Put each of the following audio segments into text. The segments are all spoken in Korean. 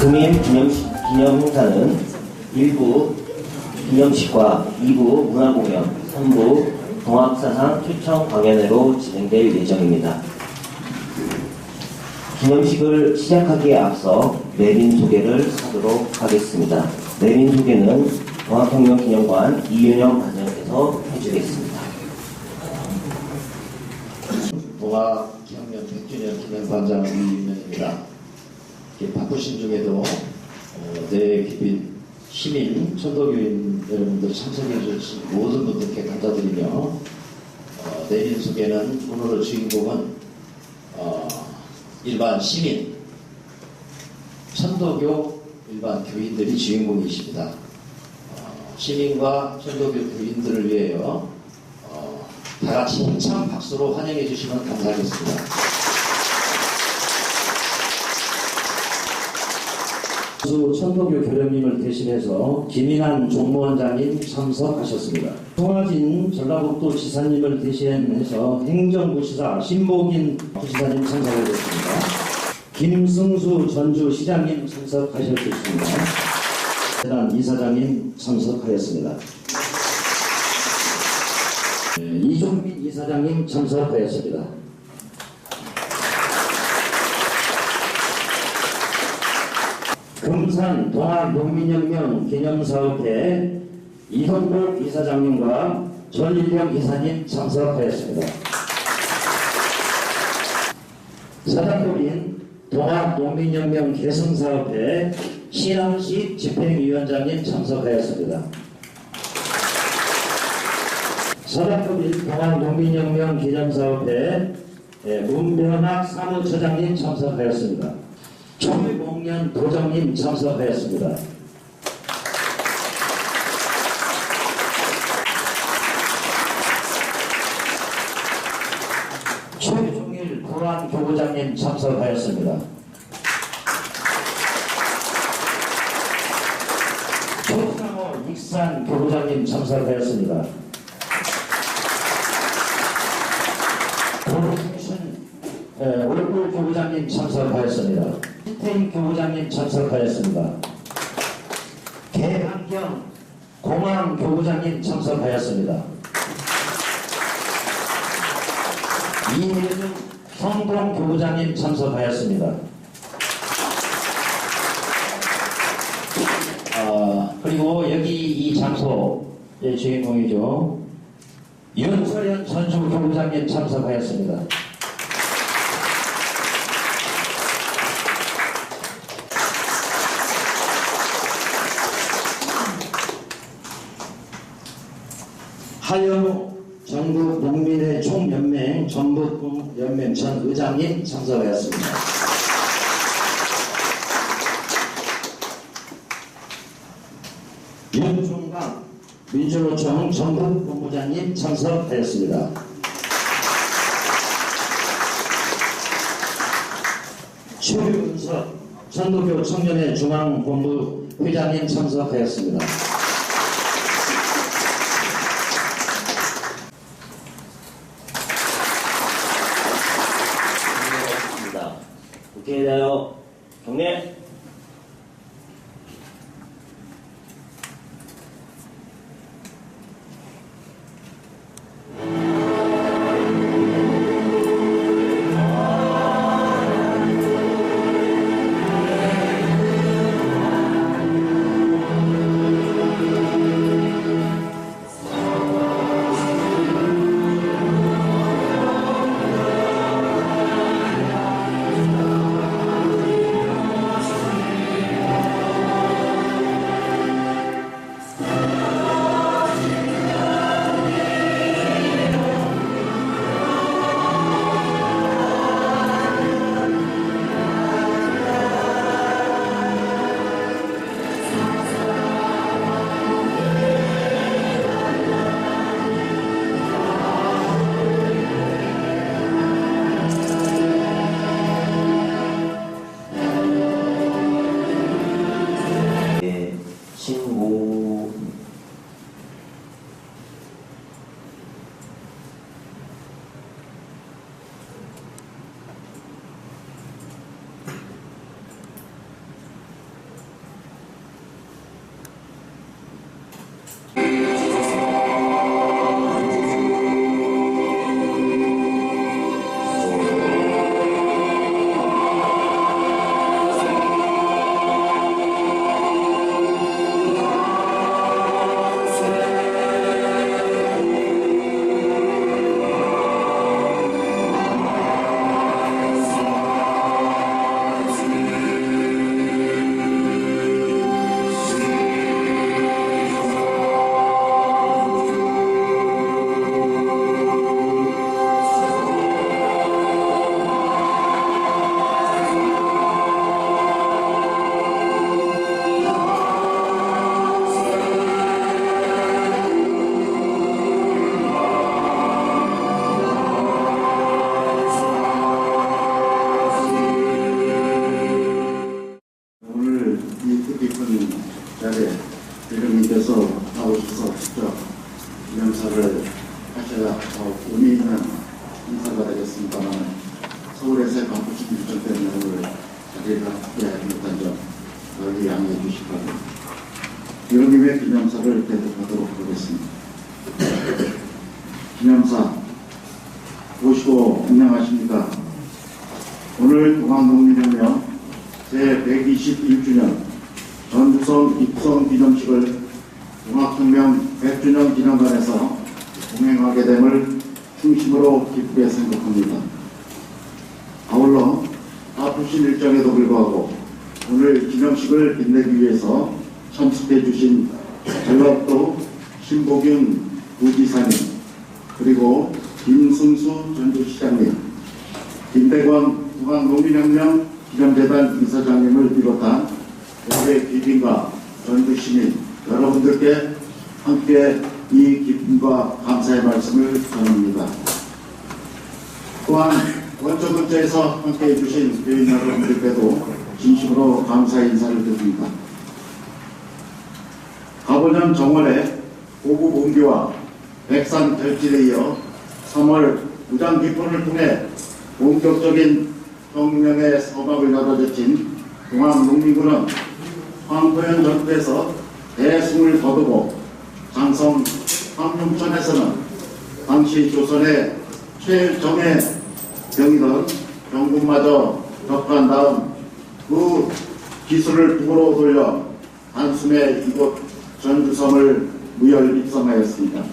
금일 기념 행사는 1부 기념식과 2부 문화공연, 3부 동학사상 초청 강연회로 진행될 예정입니다. 기념식을 시작하기에 앞서 내빈 소개를 하도록 하겠습니다. 내빈 소개는 동학혁명기념관 이윤영 관장께서 해주겠습니다. 동학혁명 100주년 기념관장 이윤영입니다. 바쁘신 중에도 내 깊은 시민, 천도교인 여러분들 참석해 주신 모든 분들께 감사드리며 내린 소개는 오늘의 주인공은 일반 시민, 천도교 일반 교인들이 주인공이십니다. 시민과 천도교 교인들을 위하여 다같이 힘찬 박수로 환영해 주시면 감사하겠습니다. 천도교 교령님을 대신해서 김인환 종무원장님 참석하셨습니다. 송하진 전라북도 지사님을 대신해서 행정부시사 신보긴 부시사님 참석하셨습니다. 김승수 전주시장님 참석하셨습니다. 대단 이사장님 참석하였습니다. 이종민 이사장님 참석하였습니다. 금산 동학농민혁명 기념사업회 이동복 이사장님과 전일령 이사님 참석하였습니다. 사단법인 동학농민혁명 계승사업회 신항식 집행위원장님 참석하였습니다. 사단법인 동학농민혁명 기념사업회 문변학 사무처장님 참석하였습니다. 총회공연 도정님 참석하였습니다. 최종일 보안교구장님 참석하였습니다. 최상호 익산 교구장님 참석하였습니다. 월불 교구장님 참석하였습니다. 시태인 교구장님 참석하였습니다. 개환경 공항 교구장님 참석하였습니다. 이혜준 성동 교구장님 참석하였습니다. 그리고 여기 이 장소의 주인공이죠. 윤서현 전주 교구장님 참석하였습니다. 하영우 전국 농민회 총연맹 전북연맹 전 의장님 참석하였습니다. 윤중강 민주노총 전북 본부장님 참석하였습니다. 최윤석 천도교 청년회 중앙본부 회장님 참석하였습니다. 국회에 대하여 경례. 제가 의미 있는 인사가 되겠습니다만 서울에서의 바쁘신 일정 때문에 오늘 자리를 함께 못한 점 널리 양해해 주시기 바랍니다. 이런 기념사를 대독하도록 하겠습니다. 기념사 보시고 안녕하십니까. 오늘 동학농민혁명 제121주년 전주성 입성 기념식을 동학혁명 100주년 기념관에서 동행하게 됨을 중심으로 기쁘게 생각합니다. 아울러 바쁘신 일정에도 불구하고 오늘 기념식을 빛내기 위해서 참석해 주신 전라도 신보균 부지사님, 그리고 김승수 전주시장님, 김대권 동학농민혁명 기념재단 이사장님을 비롯한 국회 귀빈과 전주시민 여러분들께 함께 이 기쁨과 감사의 말씀을 전합니다. 또한 원초 근처에서 함께해 주신 교인 여러분들께도 진심으로 감사의 인사를 드립니다. 가보년 정월에 고구 봉기와 백산 결질에 이어 3월 무장 기포를 통해 본격적인 혁명의 서막을 열어젖힌 동학농민군은 황포현 전투에서 대승을 거두고 장성 황룡천에서는 당시 조선의 최정예 병이던 병군마저 격파한 다음 그 기술을 북으로 돌려 단숨에 이곳 전주성을 무혈 입성하였습니다.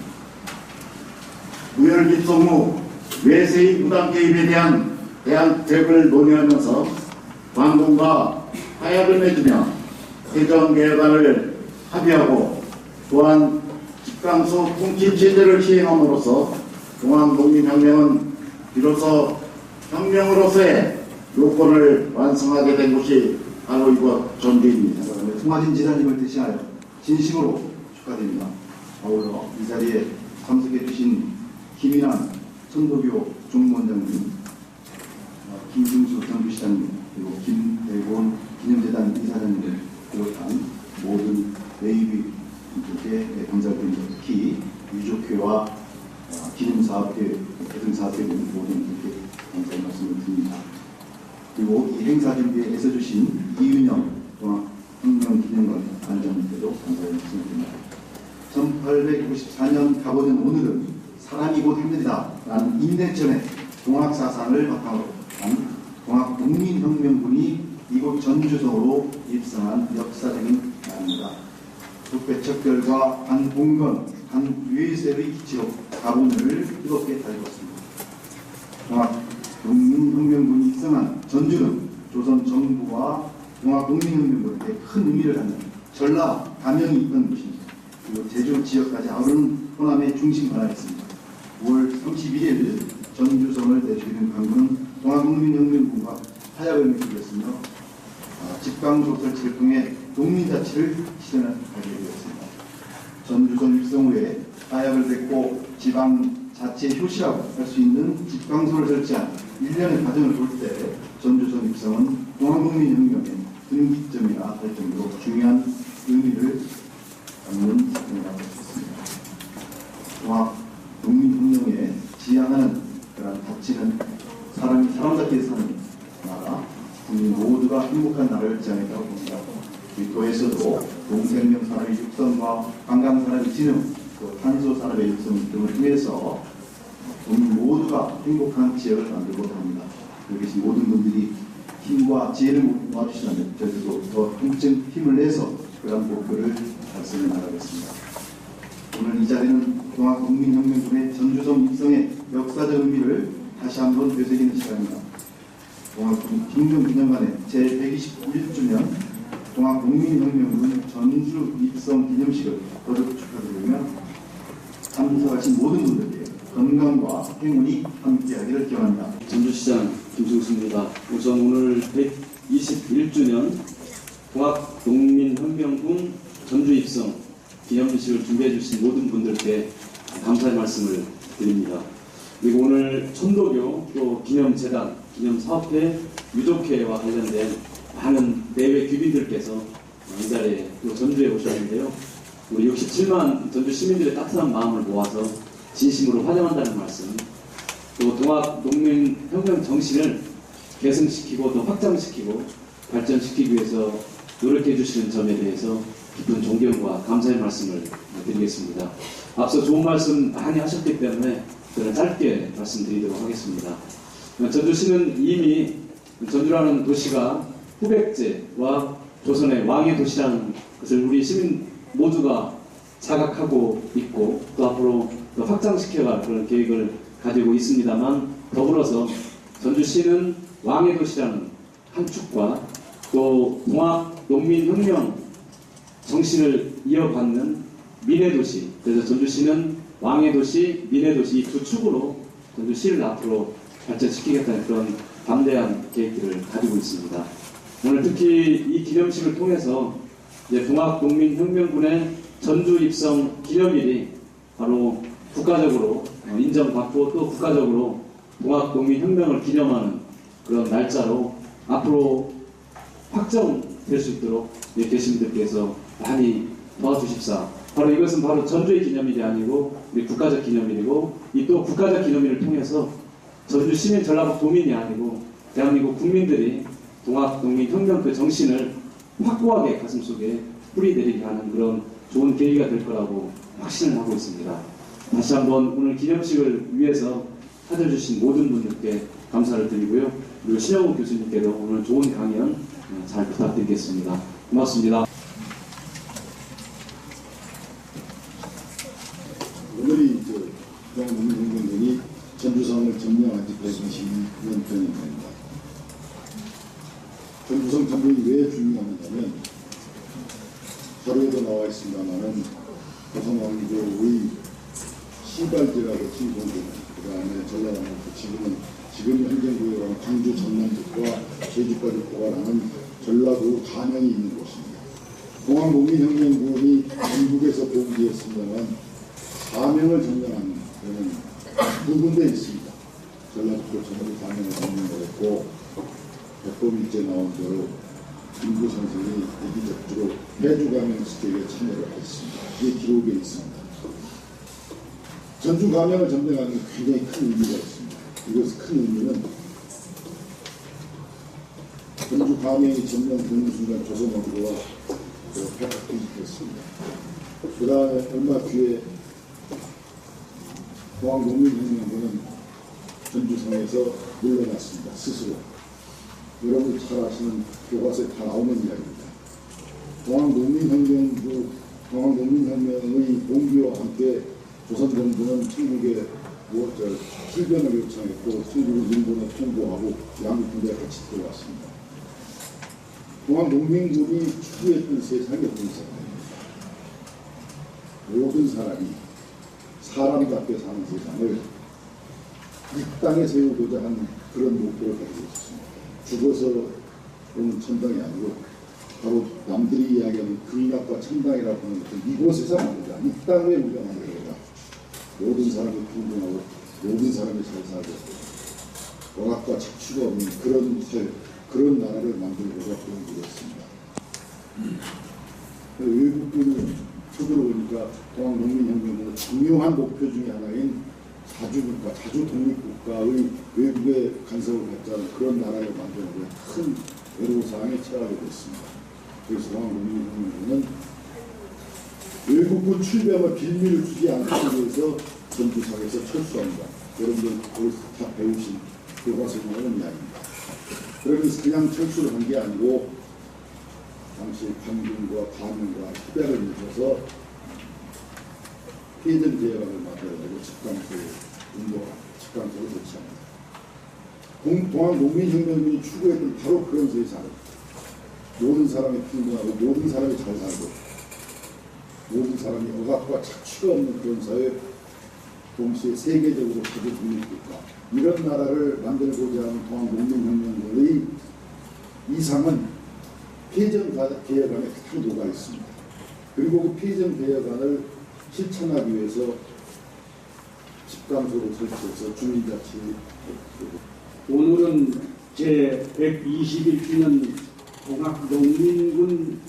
무혈 입성 후 외세의 무당 개입에 대한 대안책을 논의하면서 광군과 타협을 맺으며 해정개혁안을 합의하고 또한 집강소 통치체제를 시행함으로써 동학농민혁명은 비로소 혁명으로서의 요건을 완성하게 된 곳이 바로 이곳 전주입니다. 송하진 지사님을 대신하여 진심으로 축하드립니다. 아울러 이 자리에 참석해 주신 김인환 천도교 종무원장님, 김중수 전주시장님, 그리고 김대곤 기념재단 이사장님을 비롯한 모든 내위분들께 감사를 드립니다. 특히 유족회와 기념사업회, 대등사업회 모든 분들께 감사의 말씀을 드립니다. 그리고 이 행사 준비에 애써주신 이윤영 동학혁명기념관 관장님께도 감사의 말씀을 드립니다. 1894년 가보는 오늘은 사람이 곧 하늘이다 라는 인내전의 동학사상을 바탕으로 한 동학농민혁명군이 이곳 전주성으로 입성한 역사적인 날입니다. 북배척결과 반봉건, 반유해세의 기치로 가본을 뜨겁게 달궜습니다. 동학농민혁명군이 입성한 전주는 조선 정부와 동학농민혁명군에게 큰 의미를 갖는 전라 가명이 있던 곳입니다. 그리고 제주 지역까지 아우르는 호남의 중심 관할이었습니다. 5월 31일 전주성을 내주는 강군은 동학농민혁명군과 타협을 맺으였으며 집강소 설치를 통해 농민자치를 실현하게 되었습니다. 전주성 입성 후에 타협을 맺고 지방자치의 효시라고 할 수 있는 집강소를 설치한 1년의 과정을 볼 때 전주성 입성은 동학농민혁명의 분기점이라 할 정도로 중요한 의미를 갖는 사건이라고 할 수 있습니다. 동학농민혁명에 지향하는 그런 가치는 사람이 사람답게 사는 나라, 국민 모두가 행복한 나라를 지향했다고 봅니다. 도에서도 동생명 산업의 육성과 관광 산업의 진흥, 또 탄소 산업의 육성 등을 통해서 국민 모두가 행복한 지역을 만들고자 합니다. 여기 계신 모든 분들이 힘과 지혜를 모아주시면 저희들도 더 힘을 내서 그런 목표를 달성해 나가겠습니다. 오늘 이 자리는 동학농민혁명군의 전주성 입성의 역사적 의미를 다시 한번 되새기는 시간입니다. 동학혁명기념관의 제121주년 동학농민혁명군 전주 입성 기념식을 거듭 축하드리며 참석하신 모든 분들께 건강과 행운이 함께하기를 기원합니다. 전주시장 김승수입니다. 우선 오늘 121주년 동학농민혁명군 전주 입성 기념식을 준비해 주신 모든 분들께 감사의 말씀을 드립니다. 그리고 오늘 천도교 또 기념재단, 기념사업회, 유족회와 관련된 많은 내외 귀빈들께서 이 자리에 또 전주에 오셨는데요. 우리 67만 전주 시민들의 따뜻한 마음을 모아서 진심으로 환영한다는 말씀, 또 동학농민혁명 정신을 계승시키고 또 확장시키고 발전시키기 위해서 노력해 주시는 점에 대해서 깊은 존경과 감사의 말씀을 드리겠습니다. 앞서 좋은 말씀 많이 하셨기 때문에 저는 짧게 말씀드리도록 하겠습니다. 전주시는 이미 전주라는 도시가 후백제와 조선의 왕의 도시라는 것을 우리 시민 모두가 자각하고 있고 또 앞으로 더 확장시켜갈 그런 계획을 가지고 있습니다만, 더불어서 전주시는 왕의 도시라는 한 축과 또 동학농민혁명 정신을 이어받는 민의도시, 그래서 전주시는 왕의 도시, 민의도시 이 두 축으로 전주시를 앞으로 발전시키겠다는 그런 담대한 계획들을 가지고 있습니다. 오늘 특히 이 기념식을 통해서 이제 동학농민혁명군의 전주 입성 기념일이 바로 국가적으로 인정받고 또 국가적으로 동학농민혁명을 기념하는 그런 날짜로 앞으로 확정될 수 있도록 계시민들께서 많이 도와주십사. 바로 이것은 바로 전주의 기념일이 아니고 우리 국가적 기념일이고, 이 또 국가적 기념일을 통해서 전주 시민 전라북 도민이 아니고 대한민국 국민들이 동학농민혁명 그 정신을 확고하게 가슴속에 뿌리내리게 하는 그런 좋은 계기가 될 거라고 확신을 하고 있습니다. 다시 한번 오늘 기념식을 위해서 찾아주신 모든 분들께 감사를 드리고요. 그리고 신영욱 교수님께도 오늘 좋은 강연 잘 부탁드리겠습니다. 고맙습니다. 오늘이 동학농민혁명군이 전주성을 점령한 지 120년 전입니다. 전주성 점령이 왜 중요하냐면, 자료에도 나와 있습니다만은 조선왕조의 시발지라고 칭송되는, 그 다음에 전라남도 지금 행정구역은 광주 전남북과 제주까지 포괄하는 전라도 간영이 있는 곳입니다. 동학농민혁명군이 전국에서 봉기했습니다만 사명을 점령한 데는 두 군데 있습니다. 전라북도 전부 사명을 점령했고, 백범일제 나온 대로 김구 선생이 대기적으로 해주가명 스테이에 참여를 했습니다. 이게 기록에 있습니다. 전주 가명을 점령하는 게 굉장히 큰 의미가 있습니다. 이것의 큰 의미는 전주 가명이 점령되는 순간 조선왕조가 폐각됐습니다. 그 다음에 얼마 뒤에 동학농민혁명군은 전주성에서 물러났습니다. 스스로. 여러분 잘 아시는 교과서에 다 나오는 이야기입니다. 동학농민혁명의 봉기와 함께 조선정부는 천국에 출변을 요청했고, 천국을 일본에 통보하고 양국 군대에 같이 들어왔습니다. 동학농민군이 추구했던 세상이 어떤 세상입니다. 모든 사람이 사람답게 사는 세상을 이 땅에 세우고자 하는 그런 목표를 가지고 있었습니다. 죽어서 오는 천당이 아니고 바로 남들이 이야기하는 극락과 천당이라고 하는 것은 이곳에서 말이다. 이 땅에 우리가 만들어야 모든 사람이 평등하고 모든 사람이 잘 살고 억압과 착취가 없는 그런 나라를 만들고자 공부했습니다. 외국군이 쳐들어오니까 동학농민혁명은 중요한 목표 중에 하나인 자주국가, 자주독립국가의 외국의 간섭을 받지 않은 그런 나라를 만드는 데 큰 애로사항에 처하게 됐습니다. 그래서 동학농민혁명은 외국군 출병을 빌미를 주지 않기 위해서 전주성에서 철수합니다. 여러분들 거기서 다 배우신 교과서에 나오는 이야기입니다. 그러면서 그냥 철수를 한 게 아니고 당시 관군과 가문과 협약을 맺어서 피해전 계획안을 만들어내고 집강소를 배치합니다. 동학농민혁명군이 추구했던 바로 그런 세상, 모든 사람이 평등하고 모든 사람이 잘 살고 모든 사람이 억압과 착취가 없는 그런 사회, 동시에 세계적으로 자주독립국가, 이런 나라를 만들고자 하는 동학농민혁명군의 이상은 피해전 계획안에 가장 녹아 있습니다. 그리고 그 피해전 계획안을 실천하기 위해서 집강소를 설치해서 주민자치. 오늘은 제121주년 동학농민군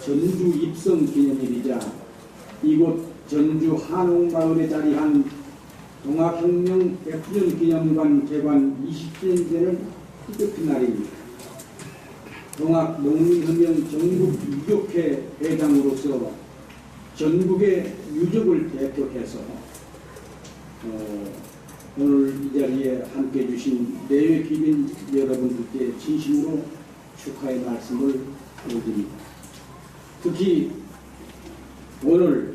전주 입성 기념일이자 이곳 전주 한옥마을에 자리한 동학혁명 100주년 기념관 개관 20주년 희극한 날입니다. 동학농민혁명 전국 유족회 회장으로서 전국의 유족을 대표해서 오늘 이 자리에 함께해 주신 내외 귀빈 여러분들께 진심으로 축하의 말씀을 드립니다. 특히 오늘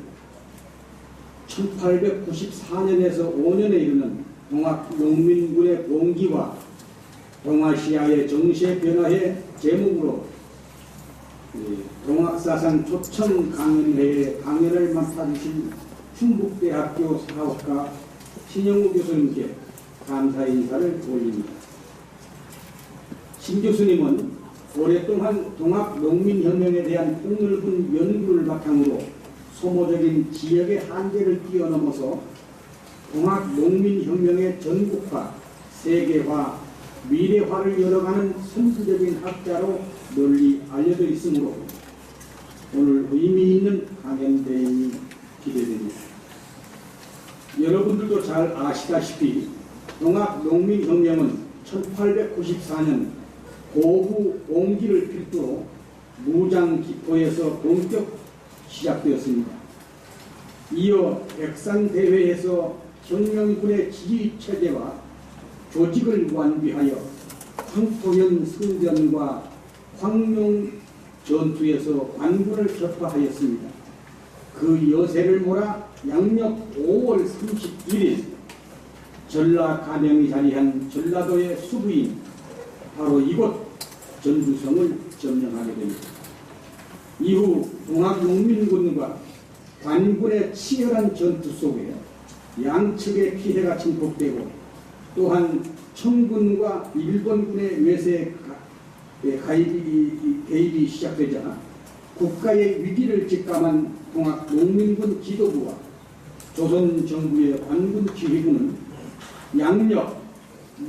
1894년에서 5년에 이르는 동학농민군의 봉기와 동아시아의 정세 변화의 제목으로 동학사상 초청 강연회에 강연을 맡아주신 충북대학교 사학과 신영우 교수님께 감사 인사를 올립니다. 신 교수님은 오랫동안 동학농민혁명에 대한 폭넓은 연구를 바탕으로 소모적인 지역의 한계를 뛰어넘어서 동학농민혁명의 전국화, 세계화, 미래화를 열어가는 선구적인 학자로 널리 알려져 있으므로 오늘 의미 있는 강연대행이 기대됩니다. 여러분들도 잘 아시다시피 동학농민혁명은 1894년 고후 옹기를 필두로 무장기포에서 본격 시작되었습니다. 이어 백산대회에서 혁명군의 지휘체제와 조직을 완비하여 황토현 승전과 황룡 전투에서 관군을 격파하였습니다. 그 여세를 몰아 양력 5월 31일 전라 가명이 자리한 전라도의 수부인 바로 이곳 전주성을 점령하게 됩니다. 이후 동학농민군과 관군의 치열한 전투 속에 양측의 피해가 증폭되고 또한 청군과 일본군의 외세 개입이 시작되자 국가의 위기를 직감한 동학농민군 지도부와 조선정부의 관군지휘부는 양력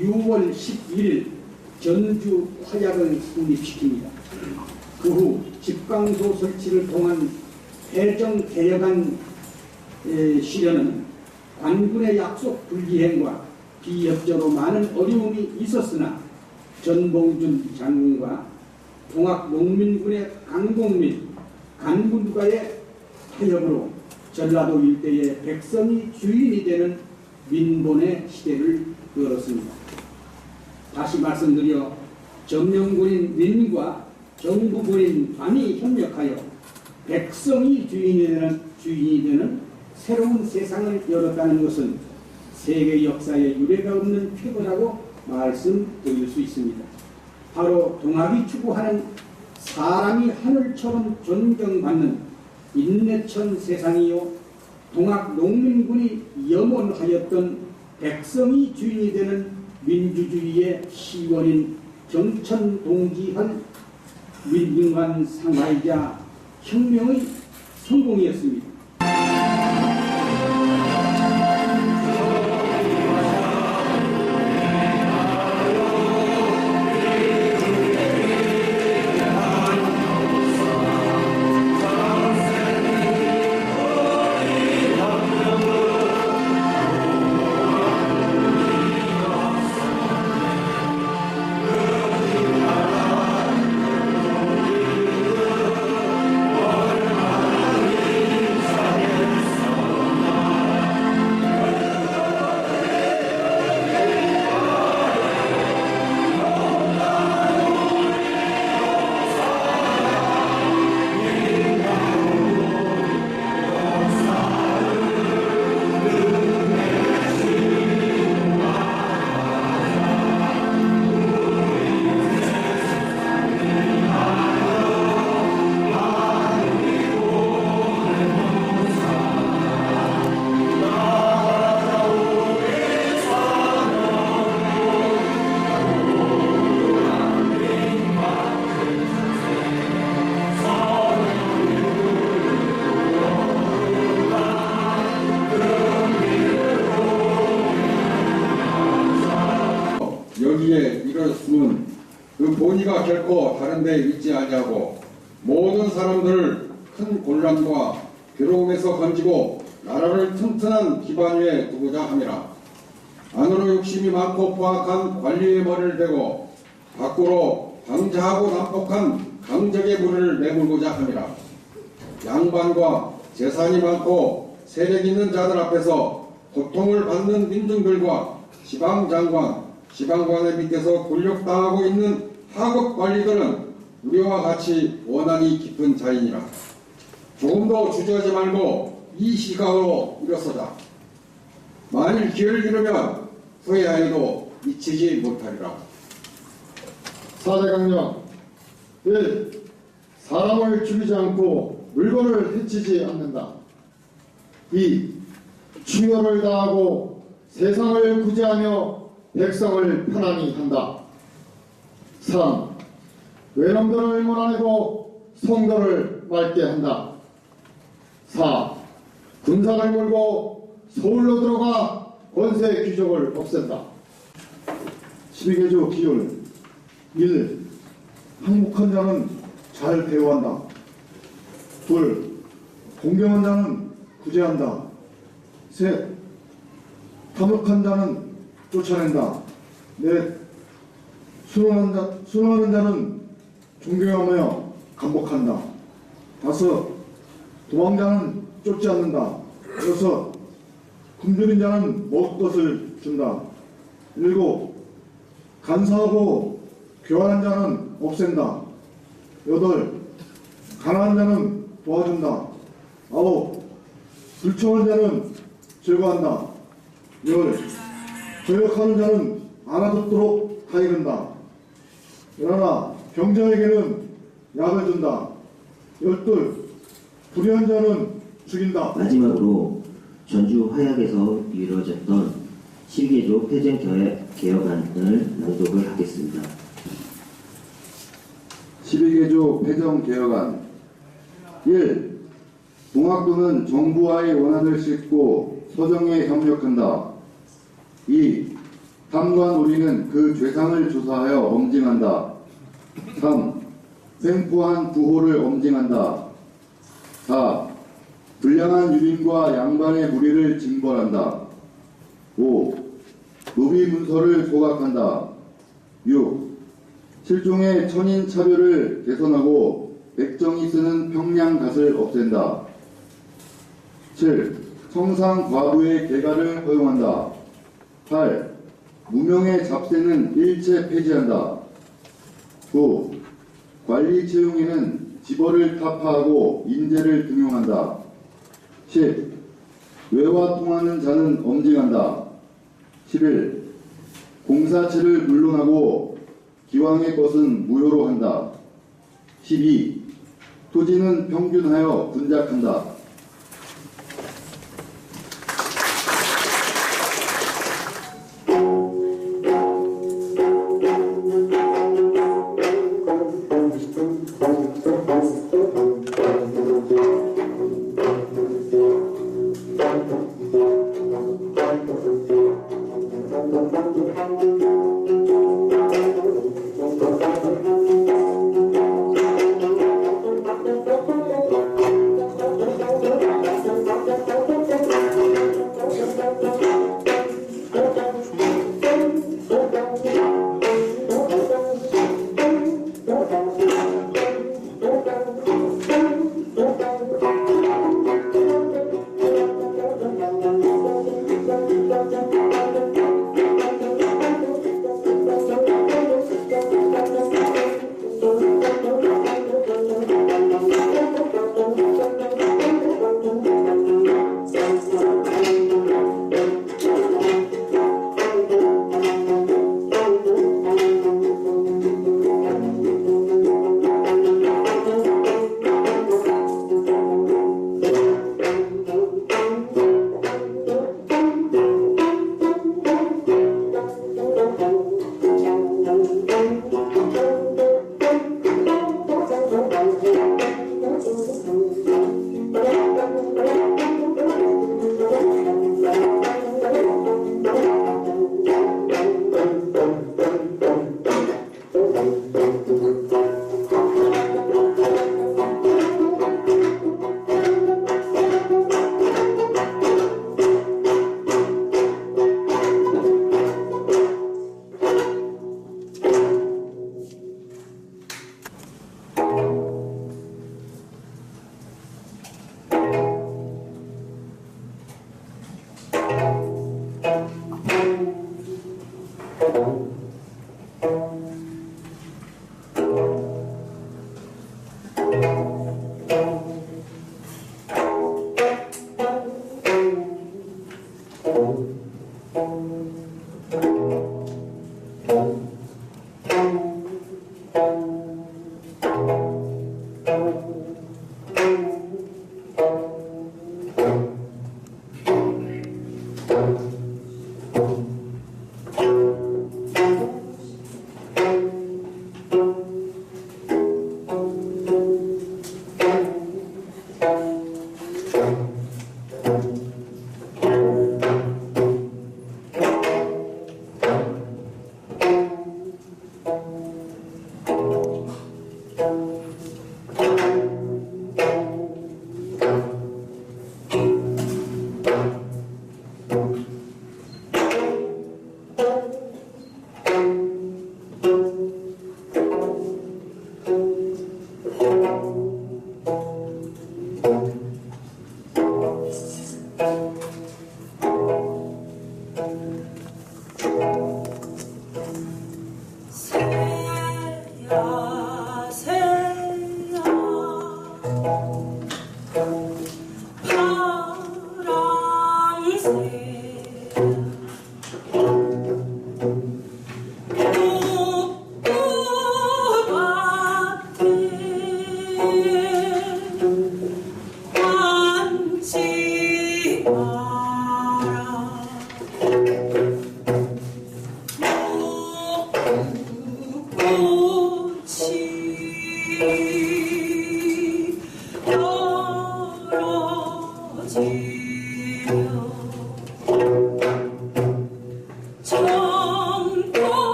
6월 11일 전주 화약을 성립시킵니다. 그 후 집강소 설치를 통한 해정 개혁안 실현은 관군의 약속 불기행과 비협조로 많은 어려움이 있었으나 전봉준 장군과 동학농민군의 강동민, 간군과의 타협으로 전라도 일대의 백성이 주인이 되는 민본의 시대를 열었습니다. 다시 말씀드려 점령군인 민과 정부군인 관이 협력하여 백성이 주인이 되는 새로운 세상을 열었다는 것은 세계 역사에 유례가 없는 쾌거라고 말씀드릴 수 있습니다. 바로 동학이 추구하는 사람이 하늘처럼 존경받는 인내천 세상이요, 동학농민군이 염원하였던 백성이 주인이 되는 민주주의의 시원인 경천동지한 민중한 상하이자 혁명의 성공이었습니다. 여기에 이르렀으면 그 본의가 결코 다른 데 있지 아니하고 모든 사람들을 큰 곤란과 괴로움에서 건지고 나라를 튼튼한 기반 위에 두고자 함이라. 안으로 욕심이 많고 포악한 관리의 머리를 대고 밖으로 방자하고 난폭한 강적의 무리를 내몰고자 함이라. 양반과 재산이 많고 세력 있는 자들 앞에서 고통을 받는 민중들과 지방장관, 지방관의 밑에서 굴욕당하고 있는 하급 관리들은 우리와 같이 원한이 깊은 자이니라. 조금도 주저하지 말고 이 시각으로 일어서자. 만일 기회를 잃으면 후회하여도 미치지 못하리라. 사대강령 1. 사람을 죽이지 않고 물건을 해치지 않는다. 2. 충효를 다하고 세상을 구제하며 백성을 편안히 한다. 3. 외놈들을 몰아내고 성도를 맑게 한다. 4. 군사를 몰고 서울로 들어가 권세 귀족을 없앤다. 12개조 기율 1. 항복한 자는 잘 대우한다. 2. 공경한 자는 구제한다. 3. 탐욕한 자는 쫓아낸다. 4. 순응하는 자는 존경하며 감복한다. 5. 도망자는 쫓지 않는다. 6. 굶주린 자는 먹을 것을 준다. 7. 간사하고 교활한 자는 없앤다. 8. 가난한 자는 도와준다. 9. 불청한 자는 제거한다. 10. 저역하는 자는 알아듣도록 하이른다. 11. 병자에게는 약을 준다. 12. 불의한 자는 죽인다. 마지막으로 전주 화약에서 이루어졌던 12개조 폐정개혁안을 낭독을 하겠습니다. 12개조 폐정개혁안 1. 동학도는 정부와의 원한을 싣고 서정에 협력한다. 2. 탐관 우리는 그 죄상을 조사하여 엄징한다. 3. 횡포한 부호를 엄징한다. 4. 불량한 유린과 양반의 무리를 징벌한다. 5. 노비 문서를 소각한다. 6. 실종의 천인 차별을 개선하고 백정이 쓰는 평량갓을 없앤다. 7. 성상 과부의 개가를 허용한다. 8. 무명의 잡세는 일체 폐지한다. 9. 관리 채용에는 지벌을 타파하고 인재를 등용한다. 10. 외화 통하는 자는 엄징한다. 11. 공사체를 물론하고 기왕의 것은 무효로 한다. 12. 토지는 평균하여 분작한다.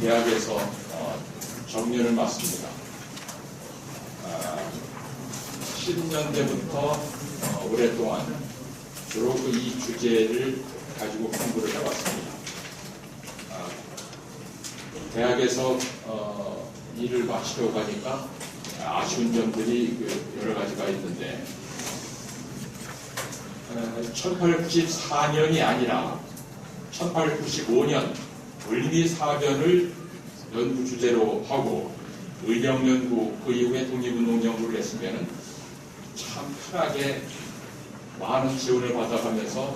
대학에서 정년을 맡습니다. 10년대부터 오랫동안 주로 이 주제를 가지고 공부를 해왔습니다. 대학에서 일을 마치려고 하니까 아쉬운 점들이 여러 가지가 있는데 1894년이 아니라 1895년 을미사변을 연구 주제로 하고 의령연구 그 이후에 독립운동 연구를 했으면 참 편하게 많은 지원을 받아가면서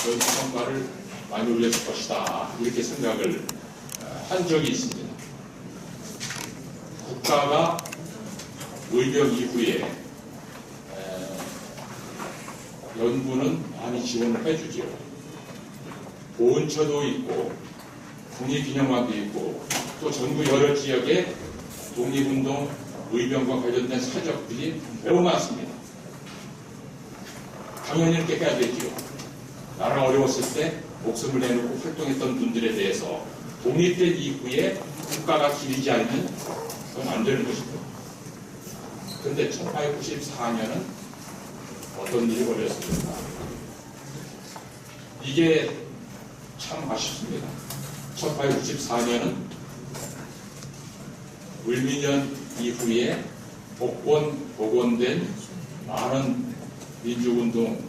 연구 성과를 많이 올렸을 것이다 이렇게 생각을 한 적이 있습니다. 국가가 의령 이후에 연구는 많이 지원을 해주죠. 보훈처도 있고 국립기념관도 있고 또 전국 여러 지역에 독립운동 의병과 관련된 사적들이 매우 많습니다. 당연히 이렇게 해야겠죠. 나라가 어려웠을 때 목숨을 내놓고 활동했던 분들에 대해서 독립된 이후에 국가가 기리지 않으면 그건 안 되는 것입니다. 그런데 1894년은 어떤 일이 벌어졌습니까? 이게 참 아쉽습니다. 1894년은 을미년 이후에 복원된 많은 민주운동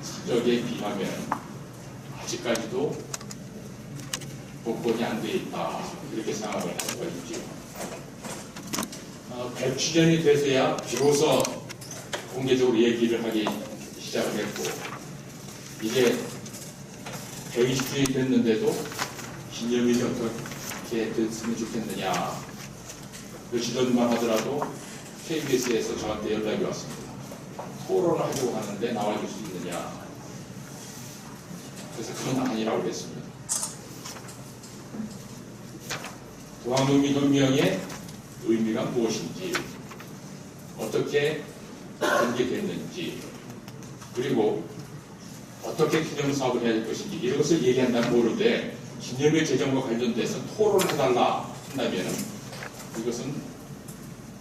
사적에 비하면 아직까지도 복원이 안 돼 있다 이렇게 생각을 할 수가 있죠. 100주년이 돼서야 비로소 공개적으로 얘기를 하기 시작을 했고 이게 120주년이 됐는데도 기념일이 어떻게 됐으면 좋겠느냐 며칠전만 하더라도 KBS에서 저한테 연락이 왔습니다. 토론을 하려고 하는데 나와줄 수 있느냐. 그래서 그건 아니라고 그랬습니다. 동학농민혁명의 의미가 무엇인지 어떻게 전개됐는지 그리고 어떻게 기념사업을 해야 될 것인지 이런 것을 얘기한다면 모르는데 기념일 제정과 관련돼서 토론을 해달라 한다면 이것은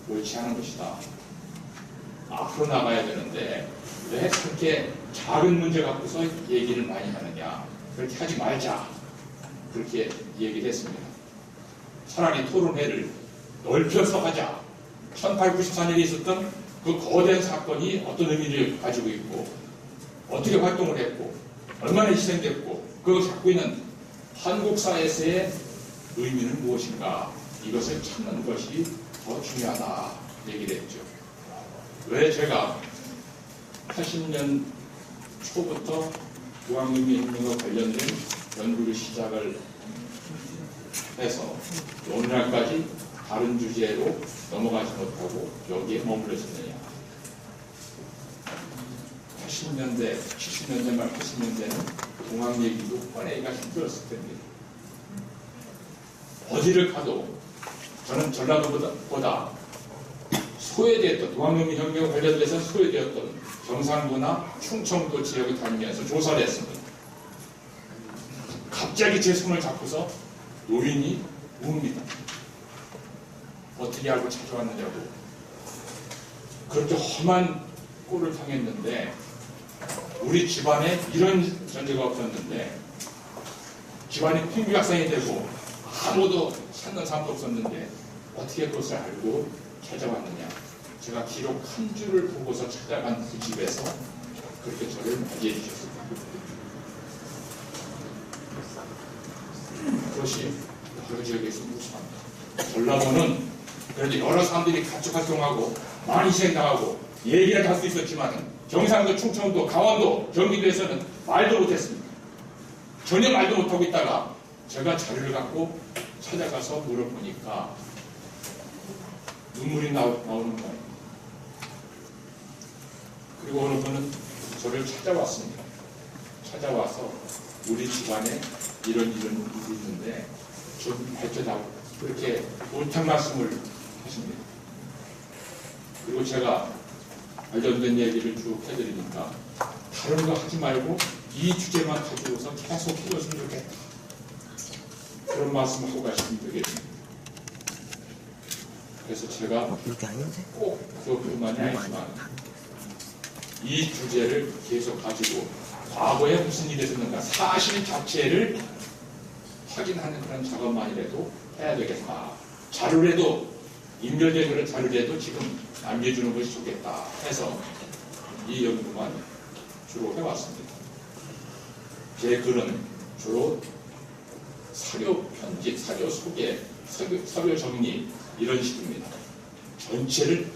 옳지 않은 것이다. 앞으로 나가야 되는데 왜 그렇게 작은 문제 갖고서 얘기를 많이 하느냐. 그렇게 하지 말자. 그렇게 얘기를 했습니다. 차라리 토론회를 넓혀서 하자. 1894년에 있었던 그 거대한 사건이 어떤 의미를 가지고 있고 어떻게 활동을 했고 얼마나 희생됐고 그걸 갖고 있는 한국 사회에서의 의미는 무엇인가 이것을 찾는 것이 더 중요하다 얘기를 했죠. 왜 제가 80년 초부터 중앙인민혁명과 관련된 연구를 시작을 해서 오늘날까지 다른 주제로 넘어가지 못하고 여기에 머물러졌느냐. 80년대, 70년대 말 80년대는 동학 얘기도 꺼내기가 힘들었을 때입니다. 어디를 가도 저는 전라도보다 소외되었던 동학인민혁명과 관련돼서 소외되었던 경상도나 충청도 지역을 다니면서 조사를 했습니다. 갑자기 제 손을 잡고서 노인이 웁니다. 어떻게 알고 찾아왔느냐고. 그렇게 험한 꼴을 당했는데 우리 집안에 이런 전제가 없었는데 집안이 팽비박산이 되고 아무도 찾는 사람도 없었는데 어떻게 그것을 알고 찾아왔느냐. 제가 기록 한 줄을 보고서 찾아간 그 집에서 그렇게 저를 맞이해 주셨습니다. 그것이 여러 지역에서 무수합니다. 전라도는 그래도 여러 사람들이 같이 활동하고 많이 희생당하고 얘기를 할 수 있었지만 경상도, 충청도, 강원도, 경기도에서는 말도 못했습니다. 전혀 말도 못하고 있다가 제가 자료를 갖고 찾아가서 물어보니까 눈물이 나오는 거예요. 그리고 어느 분은 저를 찾아왔습니다. 찾아와서 우리 집안에 이런 일이 있는데 좀 밝혀달라고 그렇게 못한 말씀을 하십니다. 그리고 제가 관련된 얘기를 쭉 해드리니까 다른 거 하지 말고 이 주제만 가지고서 계속 해줬으면 좋겠다. 그런 말씀을 하고 가시면 되겠습니다. 그래서 제가 꼭 그것뿐만이 아니지만 이 주제를 계속 가지고 과거에 무슨 일이 있었는가 사실 자체를 확인하는 그런 작업만이라도 해야 되겠다. 자료라도 인멸된 그런 자료라도 지금 남겨주는 것이 좋겠다 해서 이 연구만 주로 해왔습니다. 제 글은 주로 사료 편집, 사료 소개, 사료 정리 이런 식입니다. 전체를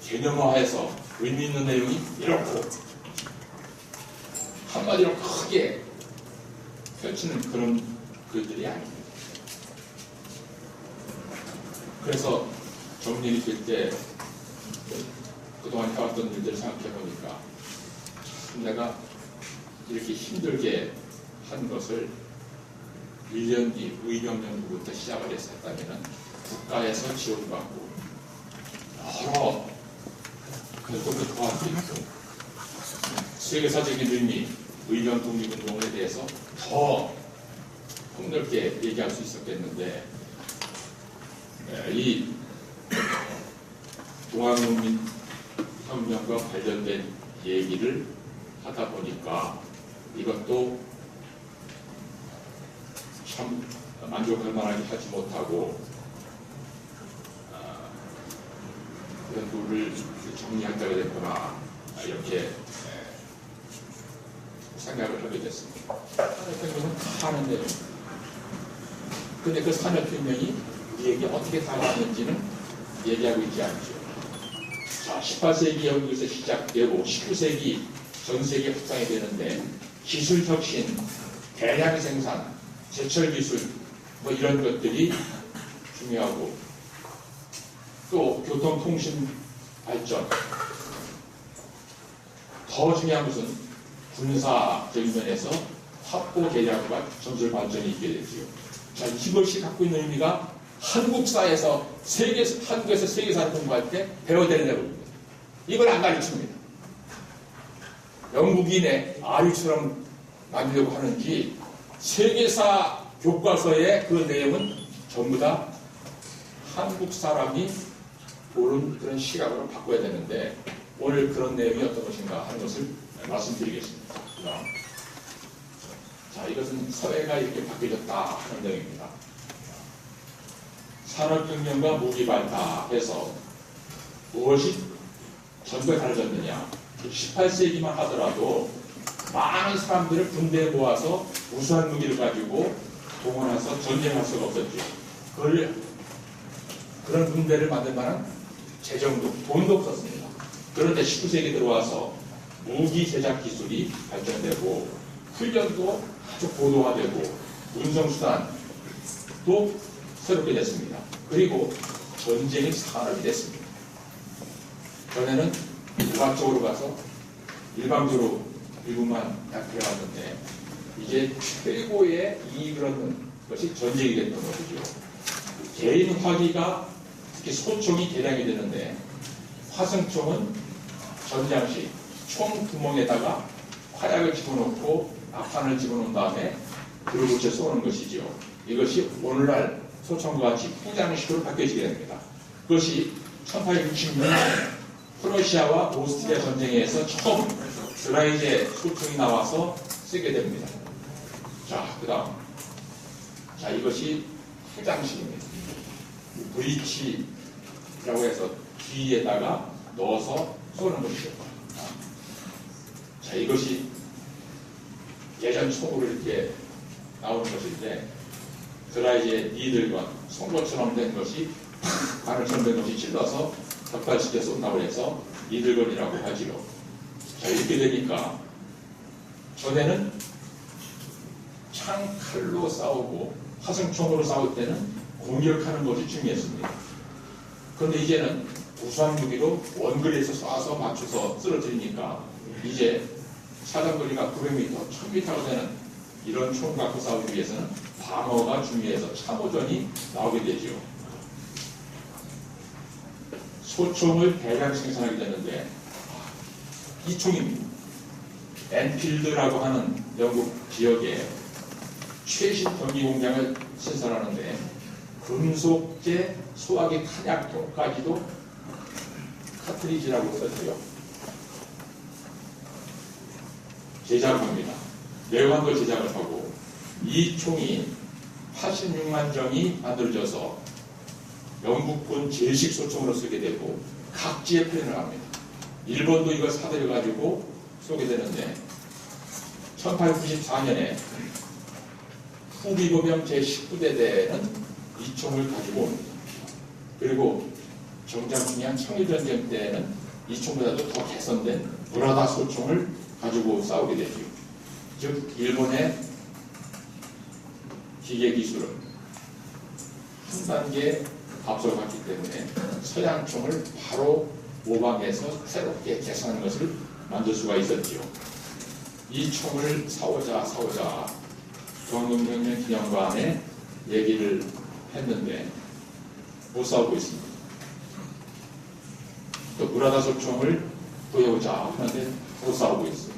개념화해서 의미 있는 내용이 이렇고 한마디로 크게 펼치는 그런 글들이 아닙니다. 그래서 정리를 될 때 그동안 해왔던 일들을 생각해보니까 참 내가 이렇게 힘들게 한 것을 1년 뒤 의병연구부터 시작을 했었다면 국가에서 지원받고 여러 활동을 도와줄 수 있고 세계사적인 의미 의병 독립운동에 대해서 더 폭넓게 얘기할 수 있었겠는데 이 동학인민혁명과 관련된 얘기를 하다 보니까 이것도 참 만족할 만하게 하지 못하고 연구를 정리할 때가 됐구나 이렇게 생각을 하게 됐습니다. 산업혁명은 다 하는 내용. 근데 그 산업혁명이 우리에게 어떻게 다가왔는지는 얘기하고 있지 않죠. 자, 18세기 영국에서 시작되고 19세기 전 세계 확장이 되는데 기술 혁신, 대량 생산, 제철 기술 뭐 이런 것들이 중요하고 또 교통통신 발전 더 중요한 것은 군사적인 면에서 확보 계략과 전술 발전이 있게 되죠. 자, 이것이 갖고 있는 의미가 한국에서 세계사를 공부할 때 배워야 되는 내용입니다. 이걸 안 가르칩니다. 영국인의 아류처럼 만들려고 하는지 세계사 교과서의 그 내용은 전부 다 한국 사람이 보는 그런 시각으로 바꿔야 되는데 오늘 그런 내용이 어떤 것인가 하는 것을 말씀드리겠습니다. 자, 이것은 사회가 이렇게 바뀌어졌다 하는 내용입니다. 산업혁명과 무기발달해서 무엇이 전부에 달라졌느냐. 18세기만 하더라도 많은 사람들을 군대에 모아서 우수한 무기를 가지고 동원해서 전쟁할 수가 없었죠. 그런 군대를 만들 만한 재정도, 돈도 없었습니다. 그런데 19세기 들어와서 무기 제작 기술이 발전되고 훈련도 아주 고도화되고 운송수단도 새롭게 됐습니다. 그리고 전쟁이 산업이 됐습니다. 전에는 일반적으로 가서 일방적으로 일부만 약해왔는데 이제 최고의 이익을 얻는 것이 전쟁이 됐던 것이죠. 개인 화기가 특히 소총이 개량이 되는데 화승총은 전장 시 총 구멍에다가 화약을 집어넣고 낙하산을 집어넣은 다음에 불을 붙여 쏘는 것이죠. 이것이 오늘날 소총과 같이 후장식으로 바뀌어지게 됩니다. 그것이 1866년 프러시아와 오스트리아 전쟁에 의해서 처음 드라이제 소총이 나와서 쓰게 됩니다. 자, 그 다음. 자, 이것이 후장식입니다. 브리치라고 해서 뒤에다가 넣어서 쏘는 것이죠. 자, 이것이 예전 총으로 이렇게 나오는 것인데 드라이제 니들건 송곳처럼 된 것이 바늘처럼 된 것이 찔러서 격발시켜 쏜다고 해서 니들건이라고 하지요. 자, 이렇게 되니까 전에는 창칼로 싸우고 화승총으로 싸울 때는 공격하는 것이 중요했습니다. 그런데 이제는 우수한 무기로 원거리에서 쏴서 맞춰서 쓰러뜨리니까 이제 사정거리가 900m, 1000m가 되는 이런 총 갖고 싸우기 위해서는 방어가 중요해서 참호전이 나오게 되죠. 소총을 대량 생산하게 되는데 이 총입니다. 엔필드라고 하는 영국 지역에 최신 전기 공장을 신설하는데 금속재 소화기 탄약통까지도 카트리지라고 썼죠. 제작을 합니다. 외관도 제작을 하고 이 총이 86만 정이 만들어져서 영국군 제식 소총으로 쓰게 되고 각지에 표현을 합니다. 일본도 이걸 사들여가지고 쏘게 되는데 1894년에 후비보병 제19대대는 이 총을 가지고 옵니다. 그리고 정작 중요한 청일전쟁 때는 이 총보다도 더 개선된 무라다 소총을 가지고 싸우게 되죠. 즉 일본의 기계 기술은 한 단계 앞서갔기 때문에 서양 총을 바로 모방해서 새롭게 개선하는 것을 만들 수가 있었죠. 이 총을 사오자 중앙동맹 기념관에 얘기를 했는데 못 싸우고 있습니다. 또 무라다 소총을 구해오자 하는데 못 싸우고 있습니다.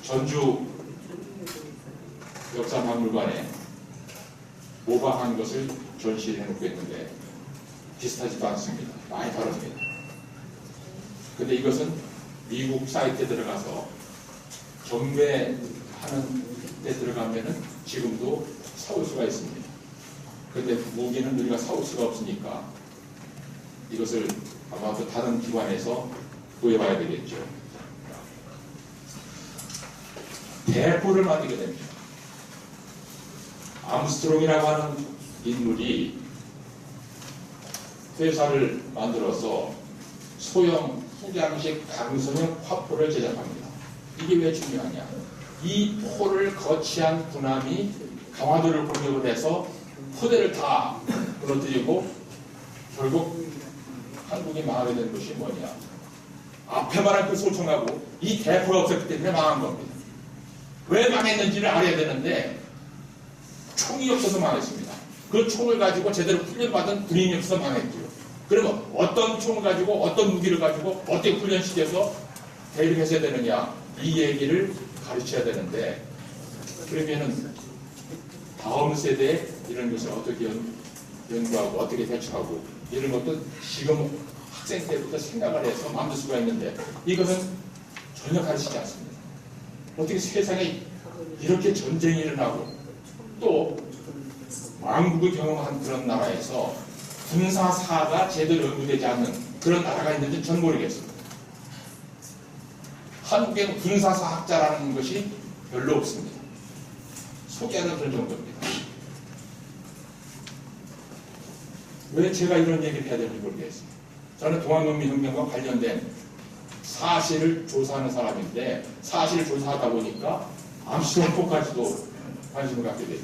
전주 역사박물관에 모방한 것을 전시를 해놓고 있는데 비슷하지도 않습니다. 많이 다릅니다. 근데 이것은 미국 사이트에 들어가서 경매하는 데 들어가면은 지금도 사올 수가 있습니다. 근데 무기는 우리가 사올 수가 없으니까 이것을 아마 또 다른 기관에서 구해봐야 되겠죠. 대포를 만들게 됩니다. 암스트롱이라고 하는 인물이 회사를 만들어서 소형 후장식 강성형 화포를 제작합니다. 이게 왜 중요하냐? 이 포를 거치한 군함이 강화도를 공격을 해서 포대를 다 무너뜨리고 결국 한국이 망하게 된 것이 뭐냐? 앞에 말한 그 소총하고 이 대포가 없었기 때문에 망한 겁니다. 왜 망했는지를 알아야 되는데 총이 없어서 망했습니다. 그 총을 가지고 제대로 훈련받은 군인이 없어서 망했죠. 그러면 어떤 총을 가지고 어떤 무기를 가지고 어떻게 훈련시켜서 대립했어야 되느냐 이 얘기를 가르쳐야 되는데 그러면은 다음 세대에 이런 것을 어떻게 연구하고 어떻게 대처하고 이런 것도 지금 학생 때부터 생각을 해서 만들 수가 있는데 이것은 전혀 가르치지 않습니다. 어떻게 세상에 이렇게 전쟁이 일어나고 또 왕국을 경험한 그런 나라에서 군사사가 제대로 연구되지 않는 그런 나라가 있는지 전 모르겠습니다. 한국에는 군사사학자라는 것이 별로 없습니다. 소개하는 그런 정도입니다. 왜 제가 이런 얘기를 해야 되는지 모르겠습니다. 저는 동학농민혁명과 관련된 사실을 조사하는 사람인데 사실을 조사하다 보니까 암시정포까지도 관심을 갖게 되죠.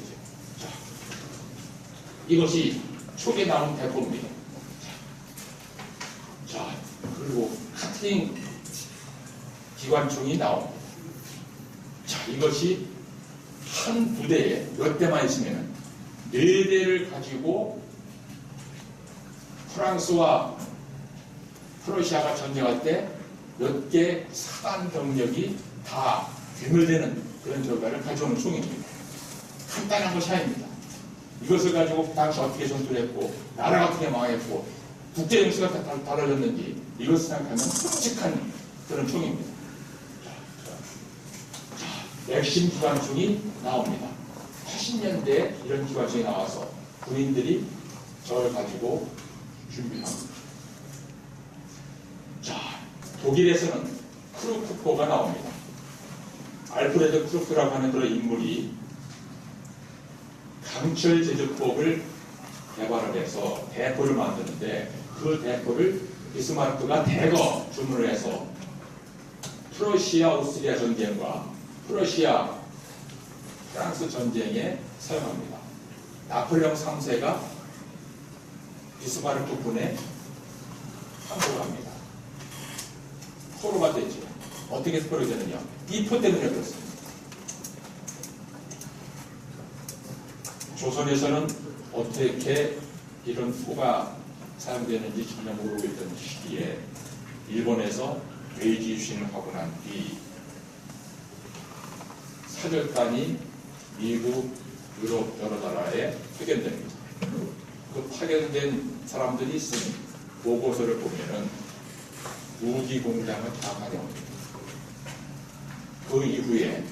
자, 이것이 초기에 나온 대포입니다. 자, 그리고 카트링 기관총이 나옵니다. 자, 이것이 한 부대에 몇 대만 있으면 4대를 가지고 프랑스와 프러시아가 전쟁할 때 몇 개 사단 병력이 다 괴멸되는 그런 결과를 가져오는 총입니다. 간단한 것이 아닙니다. 이것을 가지고 당시 어떻게 전투를 했고 나라가 어떻게 망했고 국제 정치가 달라졌는지 이것을 생각하면 끔찍한 그런 총입니다. 맥심 기관총이 나옵니다. 80년대에 이런 기관총이 나와서 군인들이 저걸 가지고 준비합니다. 자, 독일에서는 크루크포가 나옵니다. 알프레드 크루크라고 하는 그런 인물이 강철 제조법을 개발을 해서 대포를 만드는데 그 대포를 비스마르크가 대거 주문을 해서 프러시아 오스트리아 전쟁과 프러시아 프랑스 전쟁에 사용합니다. 나폴레옹 3세가 비스마르크 군에 항복을 합니다. 포로가 되죠. 어떻게 포로가 되느냐? 이 포 때문에 그렇습니다. 조선에서는 어떻게 이런 포가 사용되는지 전혀 모르고 있던 시기에 일본에서 메이지 유신을 하고 난 뒤 사절단이 미국, 유럽 여러 나라에 파견됩니다. 그 파견된 사람들이 쓴 보고서를 보면은 무기 공장을 다 가져옵니다. 그 이후에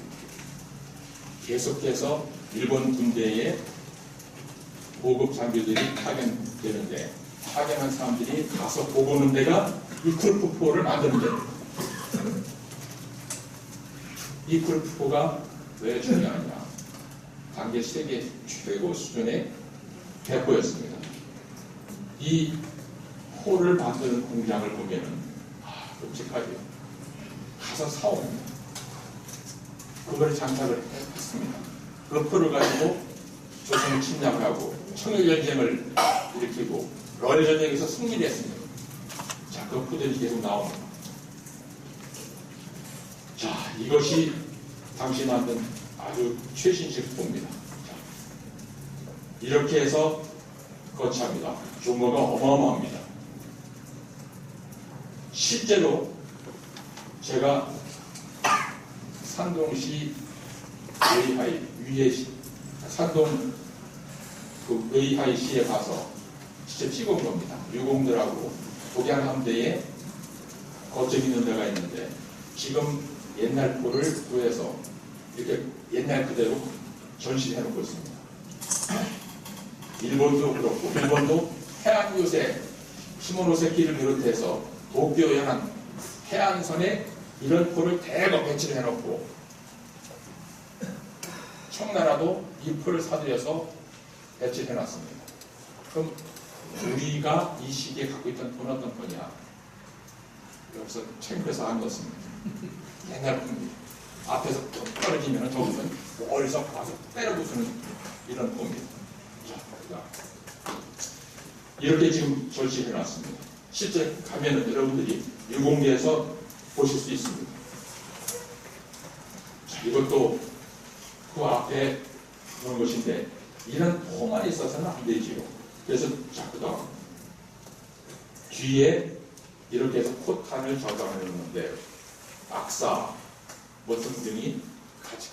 계속해서 일본 군대에 고급 장비들이 파견되는데 파견한 사람들이 가서 보고는 데가 이 크루크포를 만드는 데입니다. 이 크루크포가 왜 중요하냐? 당시 세계 최고 수준의 대포였습니다. 이 포를 만드는 공장을 보면은 끔찍하죠. 가서 사옵니다. 그걸 장착을 했습니다. 그 포를 가지고 조선을 침략하고 청일전쟁을 일으키고 러일전쟁에서 승리를 했습니다. 자, 그 포들이 계속 나옵니다. 자, 이것이 당시 만든 아주 최신식 포입니다. 자, 이렇게 해서 거치합니다. 규모가 어마어마합니다. 실제로 제가 산동시 웨이하이 위에 산동 그 웨이하이시에 가서 직접 찍어온 겁니다. 유공들하고 독양 함대에 거점 있는 데가 있는데 지금 옛날 포를 구해서 이렇게 옛날 그대로 전시해 놓고 있습니다. 일본도 그렇고 일본도 해안 요새 시모노세키를 비롯해서 도쿄 연안 해안선에 이런 포를 대거 배치를 해놓고 청나라도 이 포를 사들여서 배치를 해놨습니다. 그럼 우리가 이 시기에 갖고 있던 포는 어떤 포냐? 여기서 챙겨서 안 넣습니다. 옛날 포입니다. 앞에서 뚝 떨어지면 저기는 멀리서 가서 때려 부수는 이런 포입니다. 자, 이렇게 지금 전시해 놨습니다. 실제 가면은 여러분들이 유공계에서 보실 수 있습니다. 자, 이것도 그 앞에 그런 것인데 이런 포만 있어서는 안 되지요. 그래서 자꾸도 뒤에 이렇게 해서 포탄을 저장해 놓는데 악사, 뭐 등등이 같이